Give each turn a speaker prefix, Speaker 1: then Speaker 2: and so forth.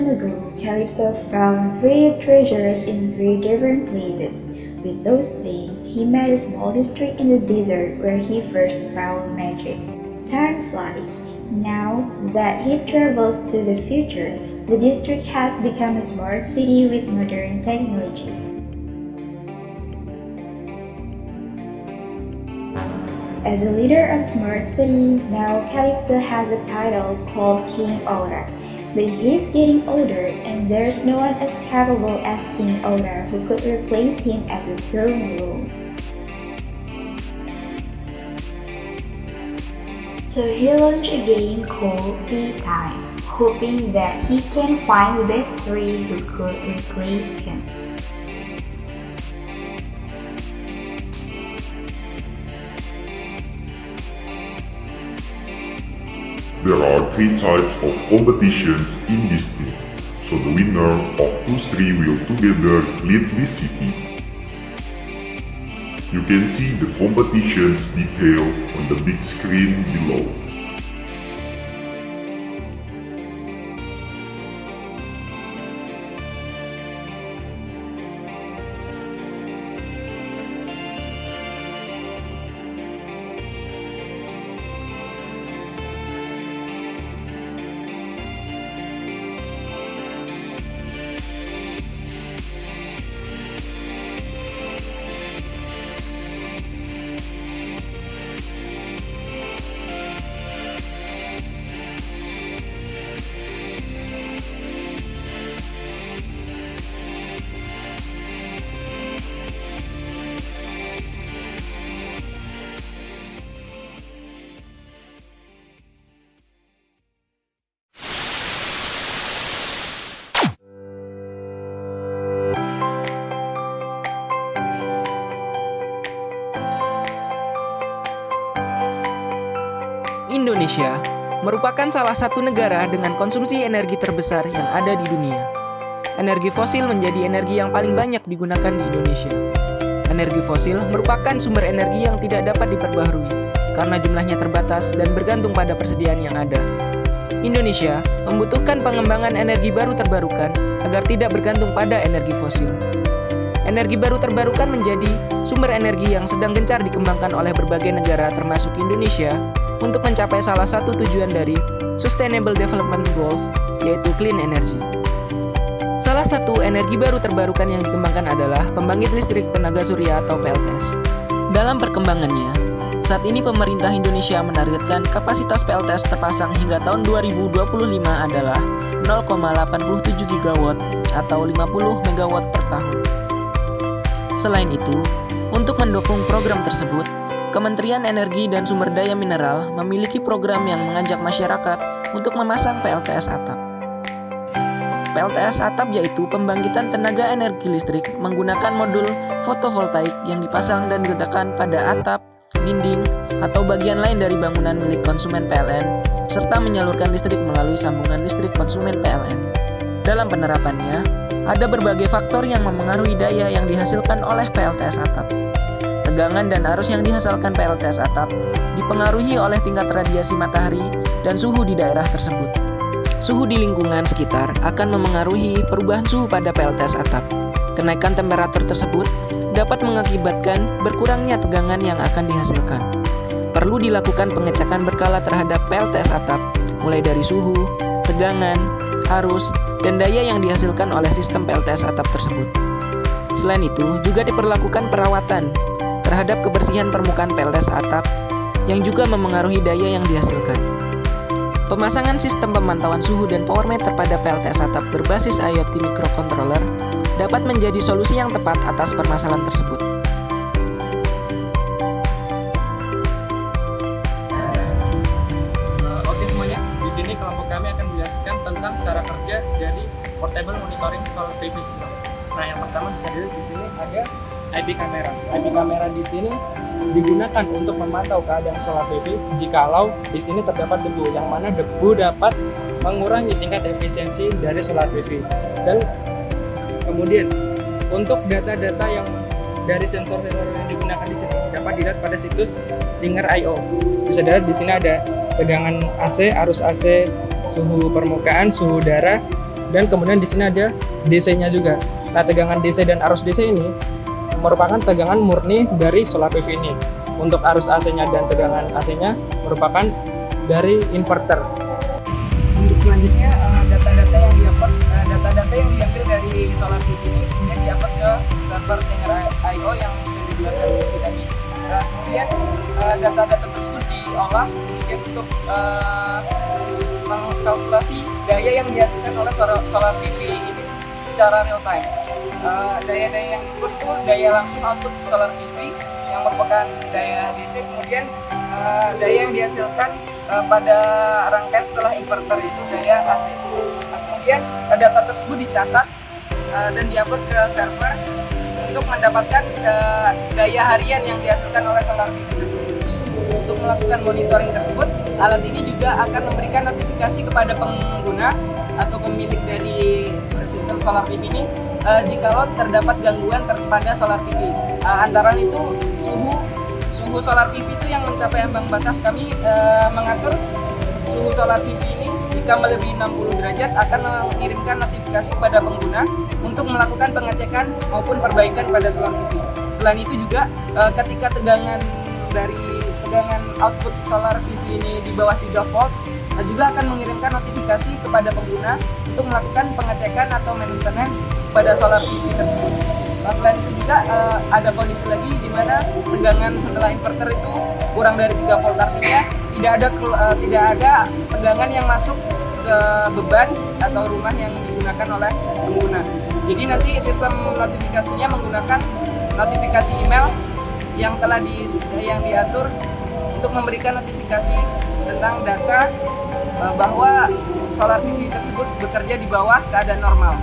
Speaker 1: time ago, Calypso found three treasures in three different places. With those things, he made a small district in the desert where he first found magic. Time flies. Now that he travels to the future, the district has become a smart city with modern technology. As a leader of Smart City, now Calypso has a title called King Aura. But he's getting older and there's no one as capable as King Aura who could replace him at the throne room. So he launched a game called Tea Time, hoping that he can find the best three who could replace him.
Speaker 2: There are three types of competitions in this game, so the winner of 2-3 will together lead this city. You can see the competitions detailed on the big screen below.
Speaker 3: Indonesia merupakan salah satu negara dengan konsumsi energi terbesar yang ada di dunia. Energi fosil menjadi energi yang paling banyak digunakan di Indonesia. Energi fosil merupakan sumber energi yang tidak dapat diperbaharui karena jumlahnya terbatas dan bergantung pada persediaan yang ada. Indonesia membutuhkan pengembangan energi baru terbarukan agar tidak bergantung pada energi fosil. Energi baru terbarukan menjadi sumber energi yang sedang gencar dikembangkan oleh berbagai negara termasuk Indonesia untuk mencapai salah satu tujuan dari Sustainable Development Goals, yaitu clean energy. Salah satu energi baru terbarukan yang dikembangkan adalah pembangkit listrik tenaga surya atau PLTS. Dalam perkembangannya, saat ini pemerintah Indonesia menargetkan kapasitas PLTS terpasang hingga tahun 2025 adalah 0,87 gigawatt atau 50 megawatt per tahun. Selain itu, untuk mendukung program tersebut, Kementerian Energi dan Sumber Daya Mineral memiliki program yang mengajak masyarakat untuk memasang PLTS atap. PLTS atap yaitu pembangkitan tenaga energi listrik menggunakan modul fotovoltaik yang dipasang dan diletakkan pada atap, dinding, atau bagian lain dari bangunan milik konsumen PLN, serta menyalurkan listrik melalui sambungan listrik konsumen PLN. Dalam penerapannya, ada berbagai faktor yang memengaruhi daya yang dihasilkan oleh PLTS atap. Tegangan dan arus yang dihasilkan PLTS atap dipengaruhi oleh tingkat radiasi matahari dan suhu di daerah tersebut. Suhu di lingkungan sekitar akan memengaruhi perubahan suhu pada PLTS atap. Kenaikan temperatur tersebut dapat mengakibatkan berkurangnya tegangan yang akan dihasilkan. Perlu dilakukan pengecekan berkala terhadap PLTS atap, mulai dari suhu, tegangan, arus, dan daya yang dihasilkan oleh sistem PLTS atap tersebut. Selain itu, juga diperlakukan perawatan terhadap kebersihan permukaan PLTS atap yang juga memengaruhi daya yang dihasilkan. Pemasangan sistem pemantauan suhu dan power meter pada PLTS atap berbasis IoT microcontroller dapat menjadi solusi yang tepat atas permasalahan tersebut.
Speaker 4: Oke semuanya, di sini kelompok kami akan menjelaskan tentang cara kerja dari Portable Monitoring Solar PV System. Nah, yang pertama bisa dilihat di sini ada IP kamera. IP kamera di sini digunakan untuk memantau keadaan solar PV jikalau di sini terdapat debu, yang mana debu dapat mengurangi tingkat efisiensi dari solar PV. Dan kemudian untuk data-data yang dari sensor-sensor yang digunakan di sini dapat dilihat pada situs Dinger.io. Bisa dilihat di sini ada tegangan AC, arus AC, suhu permukaan, suhu udara, dan kemudian di sini ada DC-nya juga. Nah, tegangan DC dan arus DC ini merupakan tegangan murni dari solar PV ini. Untuk arus AC-nya dan tegangan AC-nya merupakan dari inverter. Untuk selanjutnya data-data yang diambil dari solar PV ini kemudian diupload ke server Tenger.io yang sudah dijelaskan seperti tadi. Kemudian data-data tersebut diolah kemudian untuk mengkalkulasi daya yang dihasilkan oleh solar PV ini secara real time. Daya-daya yang input itu daya langsung output solar PV yang merupakan daya DC, kemudian daya yang dihasilkan pada rangkaian setelah inverter itu daya AC. Kemudian data tersebut dicatat dan diupload ke server untuk mendapatkan daya harian yang dihasilkan oleh solar PV tersebut. Untuk melakukan monitoring tersebut, alat ini juga akan memberikan notifikasi kepada pengguna atau pemilik dari sistem solar PV ini jikalau terdapat gangguan pada solar PV. Antara itu suhu solar PV itu yang mencapai ambang batas. Kami mengatur suhu solar PV ini jika melebihi 60 derajat akan mengirimkan notifikasi kepada pengguna untuk melakukan pengecekan maupun perbaikan pada solar PV. Selain itu juga ketika tegangan output solar PV ini di bawah 3 volt juga akan mengirimkan notifikasi kepada pengguna untuk melakukan pengecekan atau maintenance pada solar PV tersebut. Nah, selain itu juga ada kondisi lagi di mana tegangan setelah inverter itu kurang dari 3 volt, artinya tidak ada tegangan yang masuk ke beban atau rumah yang digunakan oleh pengguna. Jadi nanti sistem notifikasinya menggunakan notifikasi email yang telah diatur untuk memberikan notifikasi tentang data bahwa solar PV tersebut bekerja di bawah keadaan normal.